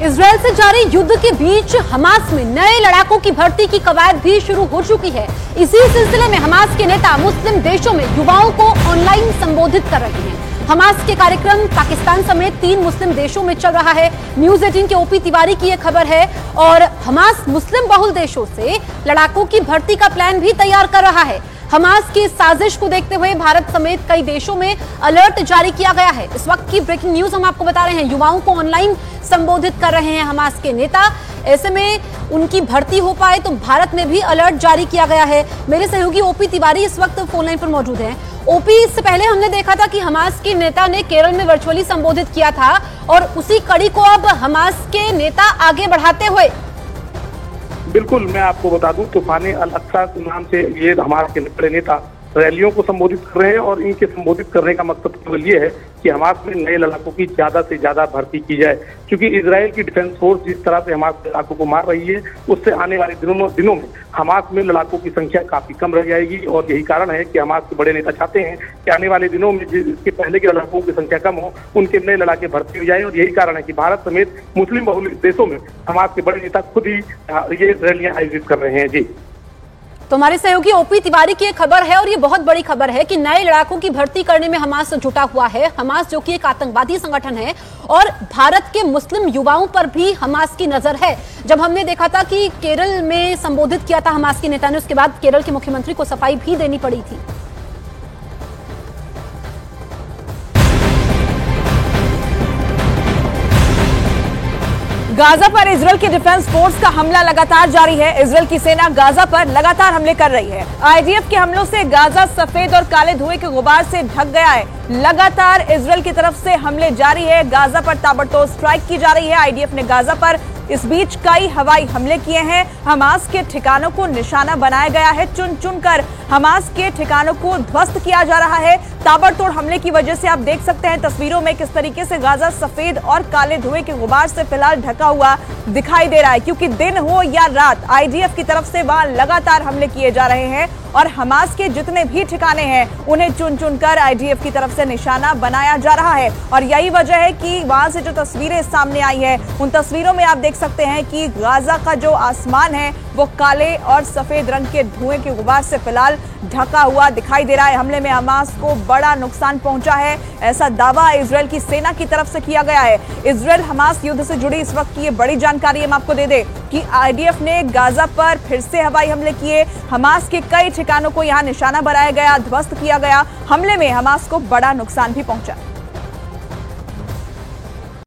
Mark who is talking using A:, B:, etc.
A: Israel से जारी युद्ध के बीच हमास में नए लड़ाकों की भर्ती की कवायद भी शुरू हो चुकी है। इसी सिलसिले में हमास के नेता मुस्लिम देशों में युवाओं को ऑनलाइन संबोधित कर रहे हैं। हमास के कार्यक्रम पाकिस्तान समेत 3 मुस्लिम देशों में चल रहा है। न्यूज 18 के ओपी तिवारी की यह खबर है। और हमास मुस्लिम बहुल देशों से लड़ाकों की भर्ती का प्लान भी तैयार कर रहा है। हमास की साजिश को देखते हुए भारत समेत कई देशों में अलर्ट जारी किया गया है। इस वक्त की ब्रेकिंग न्यूज हम आपको बता रहे हैं। युवाओं को ऑनलाइन संबोधित कर रहे हैं हमास के नेता। ऐसे में उनकी भर्ती हो पाए तो भारत में भी अलर्ट जारी किया गया है। मेरे सहयोगी ओपी तिवारी इस वक्त फोन लाइन पर मौजूद हैं। ओपी, इससे पहले हमने देखा था कि हमास के नेता ने केरल में वर्चुअली संबोधित किया था और उसी कड़ी को अब हमास के नेता आगे बढ़ाते हुए।
B: बिल्कुल, मैं आपको बता दूं, तूफान अल अक्सा नाम से ये हमारे के बड़े नेता रैलियों को संबोधित कर रहे हैं और इनके संबोधित करने का मकसद केवल ये है कि हमास में नए लड़ाकों की ज्यादा से ज्यादा भर्ती की जाए, क्योंकि इजराइल की डिफेंस फोर्स जिस तरह से हमास लड़ाकों को मार रही है उससे आने वाले दिनों में हमास में लड़ाकों की संख्या काफी कम रह जाएगी। और यही कारण है कि हमास के बड़े नेता चाहते हैं कि आने वाले दिनों में जिसके पहले के लड़ाकों की संख्या कम हो, उनके नए लड़ाके भर्ती हो जाए। और यही कारण है कि भारत समेत मुस्लिम बहुल देशों में हमास के बड़े नेता खुद ही ये रैलियां आयोजित कर रहे हैं। जी,
A: तो हमारे सहयोगी ओपी तिवारी की खबर है और ये बहुत बड़ी खबर है कि नए लड़ाकों की भर्ती करने में हमास जुटा हुआ है। हमास जो कि एक आतंकवादी संगठन है और भारत के मुस्लिम युवाओं पर भी हमास की नजर है। जब हमने देखा था कि केरल में संबोधित किया था हमास के नेता ने, उसके बाद केरल के मुख्यमंत्री को सफाई भी देनी पड़ी थी।
C: गाजा पर इजरायल की डिफेंस फोर्स का हमला लगातार जारी है। इजरायल की सेना गाजा पर लगातार हमले कर रही है। आईडीएफ के हमलों से गाजा सफेद और काले धुएं के गुबार से ढक गया है। लगातार इजरायल की तरफ से हमले जारी है। गाजा पर ताबड़तोड़ स्ट्राइक की जा रही है। आईडीएफ ने गाजा पर इस बीच कई हवाई हमले किए हैं। हमास के ठिकानों को निशाना बनाया गया है। चुन चुन कर हमास के ठिकानों को ध्वस्त किया जा रहा है। ताबड़तोड़ हमले की वजह से आप देख सकते हैं तस्वीरों में किस तरीके से गाजा सफेद और काले धुएं के गुबार से फिलहाल ढका हुआ दिखाई दे रहा है, क्योंकि दिन हो या रात आईडीएफ की तरफ से वहां लगातार हमले किए जा रहे हैं और हमास के जितने भी ठिकाने हैं उन्हें चुन चुन कर आईडीएफ की तरफ से निशाना बनाया जा रहा है। और यही वजह है कि वहां से जो तस्वीरें सामने आई है उन तस्वीरों में आप देख सकते हैं कि गाजा का जो आसमान है वो काले और सफेद रंग के धुएं के गुबार से फिलहाल ढका हुआ दिखाई दे रहा है। हमले में हमास को बड़ा नुकसान पहुंचा है, ऐसा दावा इजरायल की सेना की तरफ से किया गया है। इजरायल हमास युद्ध से जुड़ी इस वक्त की ये बड़ी जानकारी हम आपको दे दें कि आईडीएफ ने गाजा पर फिर से हवाई हमले किए। हमास के कई ठिकानों को यहां निशाना बनाया गया, ध्वस्त किया गया। हमले में हमास को बड़ा नुकसान भी पहुंचा।